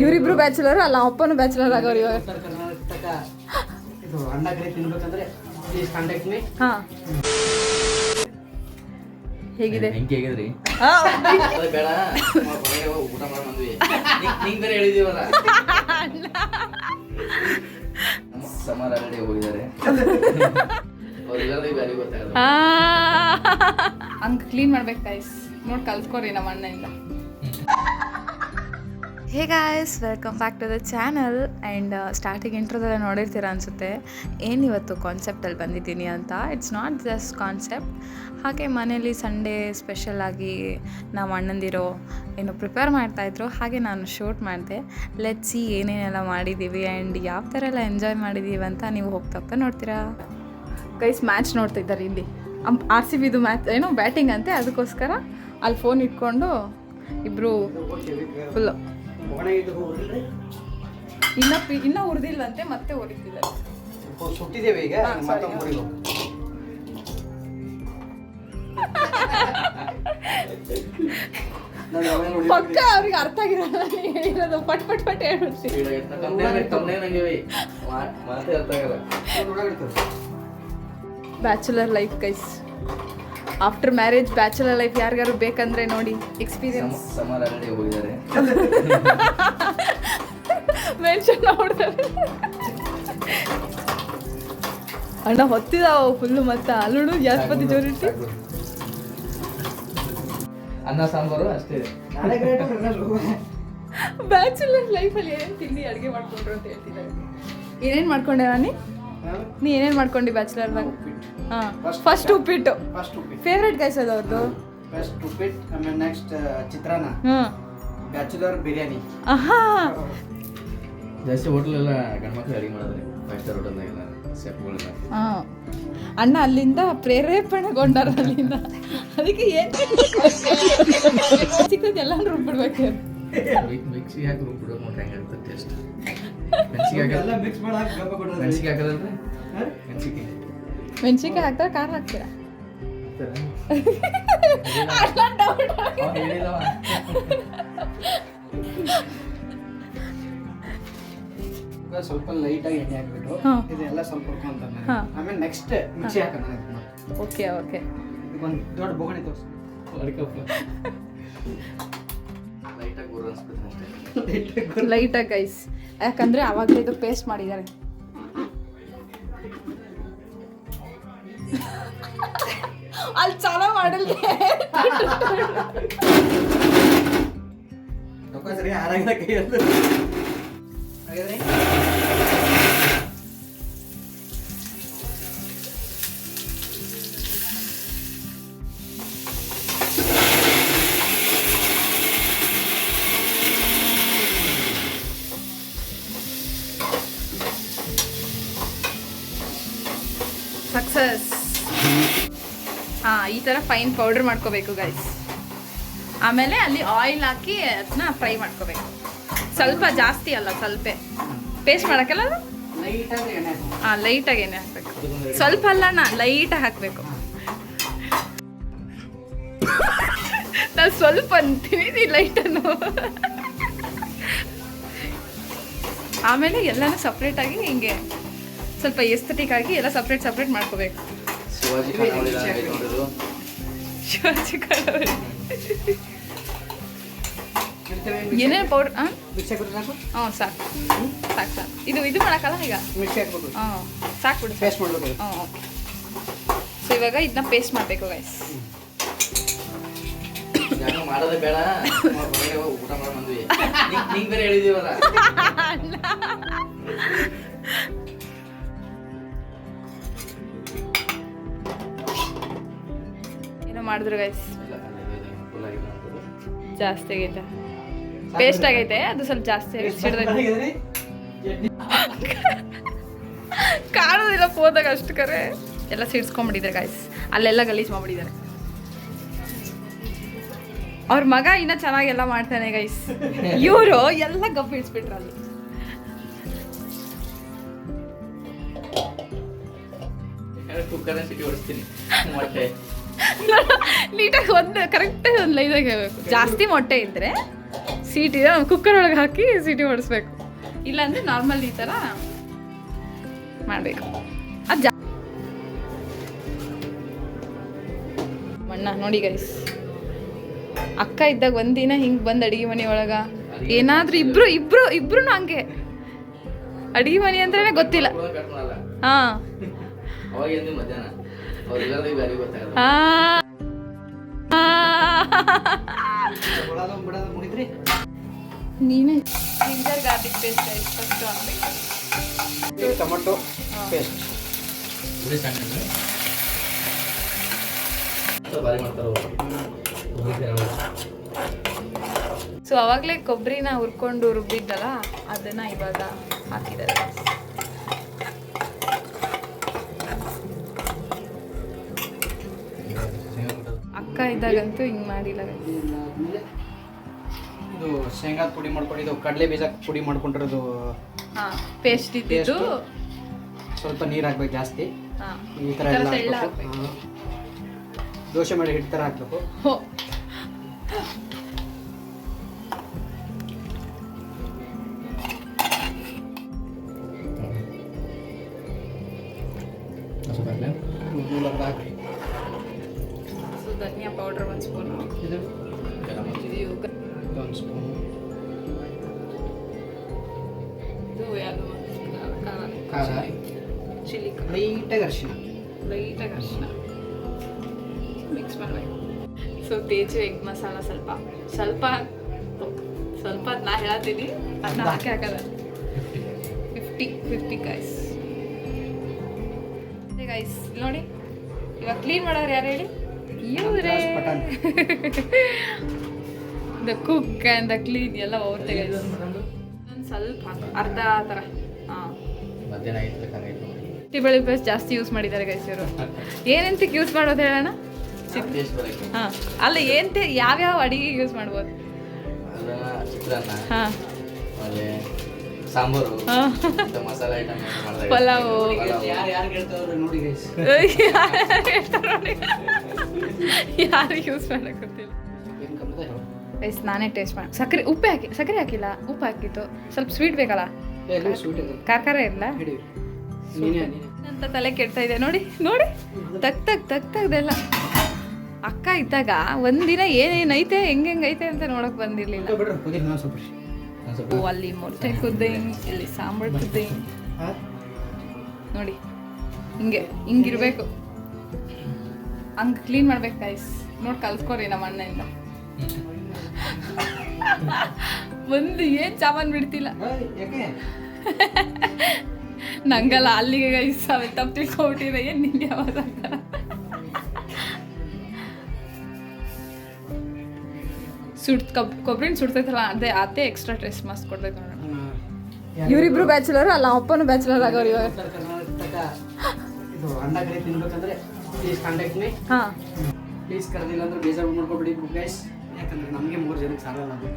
ಇವರಿಬ್ರು ಬ್ಯಾಚುಲರ್ ಅಲ್ಲ ಅಪ್ಪನು ಬ್ಯಾಚುಲರ್ ಆಗೋರು ಇವಾಗ. ಉತ್ತರ ಕರ್ನಾಟಕ ಇದು ಅಣ್ಣ ಕರಿ ತಿನ್ಬೇಕಂದ್ರೆ ಪ್ಲೀಸ್ ಕಾಂಟ್ಯಾಕ್ಟ್ ಮೀ. ಹಾ ಹೇಗಿದೆ? ಹೆಂಗೆ ಹೇಗಿದ್ರಿ? ಹಾ ಬೇಡ ಊಟ ಮಾಡಿ ಬಂದ್ವಿ. ನಿಂಗೆ ಬೇರೆ ಹೇಳಿದೀವಲ್ಲ. ಸಮಾರ ಆಲ್ರೆಡಿ ಹೋಗಿದ್ದಾರೆ. ಹಂಗೆ ಕ್ಲೀನ್ ಮಾಡ್ಬೇಕು ಗೈಸ್. ನೋಡಿ ಕಲ್ತ್ಕೊರಿ ನಮ್ಮ ಅಣ್ಣಯಿಂದ. Hey guys, welcome back to the channel. And starting ಇಂಟ್ರೋದೆಲ್ಲ ನೋಡಿರ್ತೀರ ಅನಿಸುತ್ತೆ ಏನಿವತ್ತು ಕಾನ್ಸೆಪ್ಟಲ್ಲಿ ಬಂದಿದ್ದೀನಿ ಅಂತ. It's not just concept. ಹಾಗೆ ಮನೇಲಿ ಸಂಡೇ ಸ್ಪೆಷಲಾಗಿ ನಾವು ಅಣ್ಣಂದಿರೋ ಏನು ಪ್ರಿಪೇರ್ ಮಾಡ್ತಾಯಿದ್ರು. ಹಾಗೆ ನಾನು ಶೂಟ್ ಮಾಡಿದೆ. ಲೆಟ್ಸ್ ಸಿ ಏನೇನೆಲ್ಲ ಮಾಡಿದ್ದೀವಿ ಆ್ಯಂಡ್ ಯಾವ ಥರ ಎಲ್ಲ ಎಂಜಾಯ್ ಮಾಡಿದ್ದೀವಿ ಅಂತ ನೀವು ಹೋಗ್ತಾ ನೋಡ್ತೀರಾ. ಗೈಸ್ ಮ್ಯಾಚ್ ನೋಡ್ತಿದ್ದಾರೆ ಇಲ್ಲಿ. RCBದು ಮ್ಯಾಚ್ ಏನೋ ಬ್ಯಾಟಿಂಗ್ ಅಂತೆ, ಅದಕ್ಕೋಸ್ಕರ ಅಲ್ಲಿ ಫೋನ್ ಇಟ್ಕೊಂಡು ಇಬ್ಬರು ಫುಲ್ಲು ಇನ್ನೂ ಉರಿದಿಲ್ಲಂತೆ, ಮತ್ತೆ ಉರಿತಿದ್ದಾರೆ. ಸುಟ್ಟಿದ್ದೇವೆ ಈಗ ಪಕ್ಕ ಅವ್ರಿಗೆ ಅರ್ಥ ಆಗಿರಲ್ಲ ಹೇಳಿರೋದು. ಪಟ್ ಪಟ್ ಪಟ್ ಹೇಳ್ಬಿಡ್ತೀವಿ. Bachelor life guys. After marriage bachelor life ಯಾರಿಗಾರು ಬೇಕಂದ್ರೆ ನೋಡಿ ಎಕ್ಸ್ಪೀರಿಯನ್ಸ್. ಸಮಾರ ಆಲ್ರೆಡಿ ಹೋಗಿದ್ದಾರೆ. ಮೆನ್ಷನ್ ಮಾಡ್ತಾರೆ. ಅಣ್ಣ ಹೊತ್ತಿದಾವ ಫುಲ್ಲು. ಮತ್ತೆ ಅಲ್ಲೂ ಜಾಸ್ತಿ ಜೋರಿಟ್ಟು ಅನ್ನ ಸಾಂಬಾರು ಅಷ್ಟೇ. ಬ್ಯಾಚುಲರ್ ಲೈಫಲ್ಲಿ ಏನೇನು ತಿಂಡಿ ಅಡುಗೆ ಮಾಡ್ಕೊಂಡ್ರು ಅಂತ ಹೇಳ್ತಿದ್ದಾರೆ. ಏನೇನು ಮಾಡ್ಕೊಂಡೆ ನೀ ಏನೇನು ಮಾಡ್ಕೊಂಡು ಬ್ಯಾಚುಲರ್ದಾಗ? ಹಾಂ, ಫಸ್ಟ್ ಉಪ್ಪಿಟ್ಟು ಫೇವ್ರೇಟ್ ಗೈಸ್ ಅದು ಅವ್ರದ್ದು. ಫಸ್ಟ್ ಉಪ್ಪಿಟ್ಟು, ಆಮೇಲೆ ನೆಕ್ಸ್ಟ್ ಚಿತ್ರಾನ್ನ, ಬ್ಯಾಚುಲರ್ ಬಿರಿಯಾನಿ. ಆಹಾ, ಜಾಸ್ತಿ ಹೋಟೆಲ್ ಎಲ್ಲ ಗಂಡ್ಮಕ್ಳು ಅಡಿಗೆ ಮಾಡಿದ್ರೆ 5 ಸ್ಟಾರ್ ಹೋಟೆಲ್ನಾಗೆಲ್ಲ ಶೆಫ್ಗಳೆಲ್ಲ. ಹಾಂ, ಅಣ್ಣ ಅಲ್ಲಿಂದ ಪ್ರೇರೇಪಣೆಗೊಂಡಾರ ಅಲ್ಲಿಂದ. ಅದಕ್ಕೆ ಏನು ಸಿಕ್ಕದ ಎಲ್ಲ ರುಬ್ಬಿಡ್ಬೇಕು. ಮಿಕ್ಸಿಗೆ ಹಾಕಿ ರುಬ್ಬಿಡೋಕೆ ನೋಡಿ ಹೆಂಗಿರುತ್ತೆ ಟೇಸ್ಟ್. ಮೆಣಸಿಗೆ ಹಾಕೋದಲ್ರಿ? ಮೆಣಸಿನ್ಕಾಯಿ ಹಾಕ್ತಾರೆ, ಖಾರ ಹಾಕ್ತೀರಾ? ಸ್ವಲ್ಪ ಲೈಟ್ ಆಗಿ ಎಣ್ಣೆ ಹಾಕ್ಬಿಟ್ಟು ಇದೆಲ್ಲ ಸ್ವಲ್ಪ ಹುರ್ಕೊಂತಾರೆ. ಆಮೇಲೆ ನೆಕ್ಸ್ಟ್ ಮಿಕ್ಸಿ ಹಾಕೋಣ. Okay okay. ಒಂದು ದೊಡ್ಡ ಬೋಗಣಿ ತೋರಿಸಿ. ಲೈಟಾಗಿ ಗೈಸ್, ಯಾಕಂದ್ರೆ ಆವಾಗಲೇ ಇದು ಪೇಸ್ಟ್ ಮಾಡಿದ್ದಾರೆ. ಅಲ್ಲಿ ಚಾಲ ಮಾಡಲ್ಲ. ಸಕ್ಸಸ್. ಹಾಂ, ಈ ಥರ ಫೈನ್ ಪೌಡರ್ ಮಾಡ್ಕೋಬೇಕು ಗೈಸ್. ಆಮೇಲೆ ಅಲ್ಲಿ ಆಯಿಲ್ ಹಾಕಿ ಅದನ್ನ ಫ್ರೈ ಮಾಡ್ಕೋಬೇಕು. ಸ್ವಲ್ಪ ಜಾಸ್ತಿ ಅಲ್ಲ, ಸ್ವಲ್ಪ ಪೇಸ್ಟ್ ಮಾಡೋಕ್ಕಲ್ಲ ಅದು. ಹಾಂ, ಲೈಟಾಗಿ ಎಣ್ಣೆ ಹಾಕಬೇಕು. ಸ್ವಲ್ಪ ಅಲ್ಲಣ್ಣ, ಲೈಟಾಗಿ ಹಾಕಬೇಕು. ನಾನು ಸ್ವಲ್ಪ ಅಂತೀನಿ, ಲೈಟನ್ನು. ಆಮೇಲೆ ಎಲ್ಲನೂ ಸಪ್ರೇಟಾಗಿ ಹಿಂಗೆ ಸ್ವಲ್ಪ ಎಸ್ಥೆಟಿಕ್ ಆಗಿ ಎಲ್ಲ ಸಪ್ರೇಟ್ ಮಾಡ್ಕೋಬೇಕು. ಶಿವಾಜಿ ಕಾಳವಡಿ ಏನೇನು ಪೌಡರ್? ಹಾಂ ಸಾಕು. ಇದು ಮಾಡೋಕ್ಕಲ್ಲ ಈಗ. ಹಾಂ ಸಾಕು ಬಿಡು. ಪೇಸ್ಟ್ ಮಾಡಬೇಕು. ಹಾಂ ಓಕೆ. ಸೊ ಇವಾಗ ಇದನ್ನ ಪೇಸ್ಟ್ ಮಾಡಬೇಕು ಗೈಸ್. ಮಾಡೋದೇ ಬೇಡ, ಊಟ ಮಾಡಿ ಬಂದ್ವಿ. ನಿಂಗೆ ಬೇರೆ ಹೇಳಿದೀವಲ್ಲ. ಮಾಡಿದ್ರು ಗೈಸ್. ಜಾಸ್ತಿ ಆಗೈತೆ, ಪೇಸ್ಟ್ ಆಗೈತೆ. ಅದು ಸ್ವಲ್ಪ ಜಾಸ್ತಿ ಆಗೈತೆ. ಕಾಣೋದಿಲ್ಲ ಹೋದಾಗ ಅಷ್ಟು ಕರೆ ಎಲ್ಲ ಸಿಡ್ಸ್ಕೊಂಡ್ಬಿಟ್ಟಿದ್ದಾರೆ ಗೈಸ್. ಅಲ್ಲೆಲ್ಲ ಗಲೀಜ್ ಮಾಡ್ಬಿಟ್ಟಿದ್ದಾರೆ. ಅವ್ರ ಮಗ ಇನ್ನೂ ಚೆನ್ನಾಗೆಲ್ಲ ಮಾಡ್ತಾನೆ ಗೈಸ್. ಇವರು ಎಲ್ಲ ಗಬ್ಬು ಇಳಿಸ್ಬಿಟ್ರು ಅಲ್ಲಿ. ನೀಟಾಗಿ ಒಂದು ಕರೆಕ್ಟಾಗಿ ಒಂದು ಲೈನಾಗಿ ಹೇಳಬೇಕು. ಜಾಸ್ತಿ ಮೊಟ್ಟೆ ಇದ್ದರೆ ಸೀಟಿ ಕುಕ್ಕರ್ ಒಳಗೆ ಹಾಕಿ ಸೀಟಿ ಹೊಡಿಸ್ಬೇಕು, ಇಲ್ಲಾಂದರೆ ನಾರ್ಮಲ್ ಈ ಥರ ಮಾಡಬೇಕು. ಅದು ಮಣ್ಣ ನೋಡಿ ಗೈಸ್, ಅಕ್ಕ ಇದ್ದಾಗ ಒಂದಿನ ಹಿಂಗೆ ಬಂದು ಅಡುಗೆ ಮನೆ ಒಳಗೆ ಏನಾದರೂ ಇಬ್ರು ಹಂಗೆ ಅಡುಗೆ ಮನೆ ಅಂದ್ರೆ ಗೊತ್ತಿಲ್ಲ. ಹಾಂ ನೀನೇ ಜಿಂಜರ್ ಗಾರ್ಲಿಕ್ ಪೇಸ್ಟ್ ಫಸ್ಟ್ ಹಾಕ್ಬೇಕು. ಟೊಮೊಟೊ ಪೇಸ್ಟ್ ಸೊ ಅವಾಗಲೇ ಕೊಬ್ಬರಿನ ಹುರ್ಕೊಂಡು ರುಬ್ಬಿದ್ದಲ್ಲ ಅದನ್ನು ಇವಾಗ ಹಾಕಿದ್ದಾರೆ. ಅಕ್ಕ ಇದ್ದಾಗಂತೂ ಹಿಂಗೆ ಮಾಡಿಲ್ಲ. ಇದು ಶೇಂಗಾದ ಪುಡಿ ಮಾಡ್ಕೊಂಡಿದ್ದು, ಕಡಲೆ ಬೀಜ ಪುಡಿ ಮಾಡ್ಕೊಂಡಿರೋದು ಹಾಂ ಪೇಸ್ಟ್ ಇದ್ದಿದ್ದು. ಸ್ವಲ್ಪ ನೀರು ಹಾಕ್ಬೇಕು ಜಾಸ್ತಿ. ಹಾಂ ಈ ಥರ ಎಲ್ಲ ಹಾಕ್ಬೇಕು. ದೋಸೆ ಮಾಡಿ ಹಿಟ್ಟು ಥರ ಹಾಕ್ಬೇಕು. ಹೋ ಹಾಕಿ. ಸೊ ಧನಿಯಾ ಪೌಡರ್ 1 ಸ್ಪೂನು, ಇದು ಇದು 1 ಸ್ಪೂನ್, ಇದು ಯಾವುದು ಖಾರ, ಚಿಲ್ಲಿ, ಲೈಟಾಗಿ ಅರಿಶಿನ ಮಿಕ್ಸ್ ಮಾಡಬೇಕು. ಸೊ ತೇಜು ಎಗ್ ಮಸಾಲ ಸ್ವಲ್ಪ ನಾ ಹೇಳ್ತೀನಿ, ಅದನ್ನ ಹಾಕದ 50 ಗೈಸ್ ನೋಡಿ. ಇವಾಗ ಕ್ಲೀನ್ ಮಾಡೋರು ಯಾರು ಹೇಳಿ? ಇವರೇ. The cook and the clean ಎಲ್ಲ ಹೋಗುತ್ತೆ ಗೈಸ್. ಒಂದು ಸ್ವಲ್ಪ ಅರ್ಧ ಥರ. ಹಾಂ ಬೆಳ್ಳುಳ್ಳಿ ಪೇಸ್ಟ್ ಜಾಸ್ತಿ ಯೂಸ್ ಮಾಡಿದ್ದಾರೆ ಗೈಸ್ ಇವರು. ಏನಂತಕ್ಕೆ ಯೂಸ್ ಮಾಡೋದು ಹೇಳೋಣ? ಹಾಂ ಅಲ್ಲ ಯಾವ್ಯಾವ ಅಡಿಗೆಗೆ ಯೂಸ್ ಮಾಡ್ಬೋದು? ಹಾಂ ಸಾಂಬಾರು, ಮಸಾಲೆ ಐಟಮ್, ಪಲಾವು, ನೋಡಿ ಗೈಸ್, ಯಾರು ಯೂಸ್ ಮಾಡಕ್ಕೆ ಗೊತ್ತಿಲ್ಲ ಗೈಸ್. ನಾನೇ ಟೇಸ್ಟ್ ಮಾಡಿ ಸಕ್ಕರೆ ಹಾಕಿಲ್ಲ, ಉಪ್ಪು ಹಾಕಿತ್ತು. ಸ್ವಲ್ಪ ಸ್ವೀಟ್ ಬೇಕಲ್ಲ, ಖಾರ ಇಲ್ಲ ಅಂತ ತಲೆ ಕೆಡ್ತಾ ಇದೆ. ನೋಡಿ ತಗ್ದೆಲ್ಲ. ಅಕ್ಕ ಇದ್ದಾಗ ಒಂದಿನ ಏನೇನೈತೆ ಹೆಂಗೈತೆ ಅಂತ ನೋಡಕ್ ಬಂದಿರ್ಲಿಲ್ಲ. ಅಲ್ಲಿ ಮೊಟ್ಟೆ ಕುದ್ದಿಂಗ್, ಇಲ್ಲಿ ಸಾಂಬಾರು ಕುದ್ದಿಂಗ್ ನೋಡಿ. ಹಿಂಗಿರ್ಬೇಕು, ಹಂಗೆ ಕ್ಲೀನ್ ಮಾಡ್ಬೇಕು ಗೈಸ್. ನೋಡಿ ಕಲ್ತ್ಕೊರಿ ನಮ್ಮ ಅಣ್ಣಯಿಂದ. ಒಂದು ಏನು ಸಾಮಾನು ಬಿಡ್ತಿಲ್ಲ ನಂಗಲ್ಲ, ಅಲ್ಲಿಗೆ ಗೈಸ್. ಅವೆ ತಪ್ಪು ತಿಳ್ಕೊಬಿಟ್ಟಿರ ಏನು ನಿಂಗೆ ಯಾವಾಗ ಕೊಬ್ಬರಿನ ಸುಡ್ತೈತಲ್ಲ ಅದೇ ಎಕ್ಸ್ಟ್ರಾ ಟೇಸ್ಟ್ ಮಸ್ತ್ ಕೊಡ್ತೈತೆ ನೋಡೋಣ. ಇವರಿಬ್ರು ಬ್ಯಾಚುಲರ್ ಅಲ್ಲ, ಅಪ್ಪನೂ ಬ್ಯಾಚುಲರ್ ಆಗೋರು ಇವಾಗ. ಇದು ಅಂಡ ಕರಿ ತಿನ್ಬೇಕಂದ್ರೆ ಪ್ಲೀಸ್ ಕಾಂಟ್ಯಾಕ್ಟ್ ಮೀ. ಹಾಂ ಪ್ಲೀಸ್ ಕರೆದಿಲ್ಲ ಅಂದ್ರೆ ಬೇಜಾರು ಮಾಡ್ಕೊಬಿಡಿ ಗೈಸ್, ಯಾಕಂದ್ರೆ ನಮಗೆ 3 ಜನಕ್ಕೆ ಸಾಲಲ್ಲ ಅದು.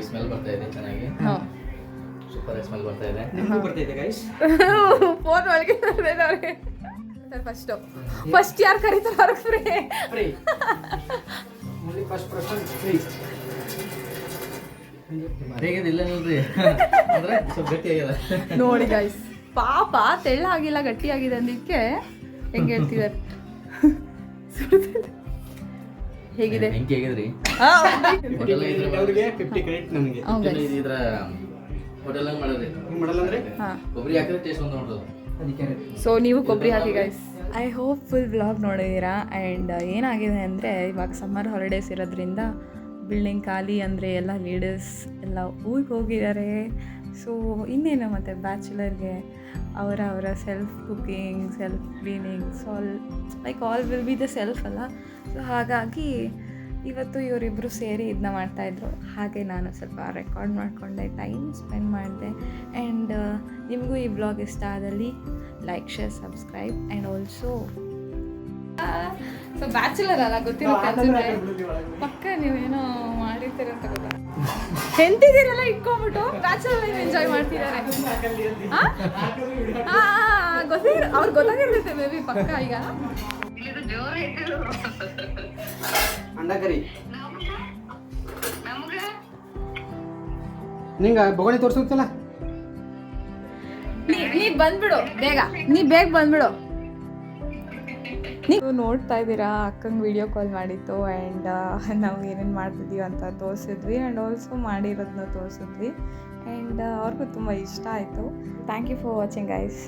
ಸ್ಮೆಲ್ ಬರ್ತಾ ಇದೆ ಚೆನ್ನಾಗಿ, ಸೂಪರ್ ಸ್ಮೆಲ್ ಬರ್ತಾ ಇದೆ. ನಿಮಗೂ ಬರ್ತಾ ಗೈಸ್. ಫೋನ್ ಒಳಗೆ ಅವ್ರಿಗೆ ಫಸ್ಟ್ ಯಾರು ಕರೀತಾರೆ ಅವ್ರಿಗೆ free. Only first person free. ಮರೆಯಾಗಿಲ್ಲ ಅಂದ್ರೆ ಸ್ವಲ್ಪ ಗಟ್ಟಿ ಆಗ್ಯದ ನೋಡಿ ಗೈಸ್. ಪಾಪ ತೆಳ್ಳಾಗಿಲ್ಲ ಗಟ್ಟಿಯಾಗಿದೆ ಅಂದಿದ್ದಕ್ಕೆ ಹೆಂಗೆ ಹೇಳ್ತಿದ್ದಾರೆ. ಹೇಗಿದೆ? ಹೆಂಗೆ ಆಗಿದ್ರಿ? ಅವ್ರಿಗೆ 50 ಕ್ರೆಡಿಟ್ ನಮಗೆ. ಇದ್ರ ಹೋಟೆಲ್ ಮಾಡಿದ್ರಿ ಮಾಡಲ್ಲ ಅಂದ್ರೆ ಕೊಬ್ಬರಿ ಹಾಕಿದ್ರೆ ಟೇಸ್ಟ್ ಒಂದು ನೋಡೋದು. ಸೊ ನೀವು ಕೊಬ್ಬರಿ ಹಾಕಿ guys. I hope full vlog ನೋಡಿದ್ದೀರಾ. ಆ್ಯಂಡ್ ಏನಾಗಿದೆ ಅಂದರೆ ಇವಾಗ ಸಮ್ಮರ್ ಹಾಲಿಡೇಸ್ ಇರೋದ್ರಿಂದ ಬಿಲ್ಡಿಂಗ್ ಖಾಲಿ ಅಂದರೆ ಎಲ್ಲ ಲೀಡರ್ಸ್ ಎಲ್ಲ ಊರಿಗೆ ಹೋಗಿದ್ದಾರೆ. ಸೊ ಇನ್ನೇನು ಮತ್ತು ಬ್ಯಾಚುಲರ್ಗೆ ಅವರ self cooking, self cleaning, all will be the self ಅಲ್ಲ. ಸೊ ಹಾಗಾಗಿ ಇವತ್ತು ಇವರಿಬ್ಬರು ಸೇರಿ ಇದನ್ನ ಮಾಡ್ತಾಯಿದ್ರು. ಹಾಗೆ ನಾನು ಸ್ವಲ್ಪ ರೆಕಾರ್ಡ್ ಮಾಡಿಕೊಂಡೆ, ಟೈಮ್ ಸ್ಪೆಂಡ್ ಮಾಡಿದೆ. ಆ್ಯಂಡ್ ನಿಮಗೂ ಈ ಬ್ಲಾಗ್ ಇಷ್ಟ ಆದಲ್ಲಿ like, share, subscribe. And also so bachelor ಅಲ್ಲ ಗೊತ್ತಿರೋ ಪಕ್ಕ ನೀವೇನೋ ಮಾಡಿರ್ತೀರ ಅಂತ ಗೊತ್ತ. ಹೆಂತಿದ್ದೀರಲ್ಲ ಇಟ್ಕೊಂಡ್ಬಿಟ್ಟು ಬ್ಯಾಚುಲರ್ ಲೈಫ್ ಎಂಜಾಯ್ ಮಾಡ್ತಿದ್ದಾರೆ. ಗೊತ್ತಿರ ಅವ್ರಿಗೆ ಗೊತ್ತಾಗಿರ್ತೈತೆ ಮೇ ಬಿ ಪಕ್ಕ. ಈಗ ಅಂಡ ಕರಿ ನಿಂಗೆ ಬೊಗಣಿ ತೋರಿಸುತ್ತಲ್ಲ. ನೀ ಬಂದ್ಬಿಡು ಬೇಗ, ನೀ ಬೇಗ ಬಂದ್ಬಿಡು. ನೀವು ನೋಡ್ತಾ ಇದ್ದೀರಾ ಅಕ್ಕಂಗೆ ವಿಡಿಯೋ ಕಾಲ್ ಮಾಡಿತ್ತು ಆ್ಯಂಡ್ ನಾವು ಏನೇನು ಮಾಡ್ತಿದ್ದೀವಿ ಅಂತ ತೋರಿಸಿದ್ವಿ ಆ್ಯಂಡ್ ಆಲ್ಸೋ ಮಾಡಿರೋದನ್ನ ತೋರಿಸಿದ್ವಿ ಆ್ಯಂಡ್ ಅವ್ರಿಗೂ ತುಂಬ ಇಷ್ಟ ಆಯಿತು. Thank you for watching guys.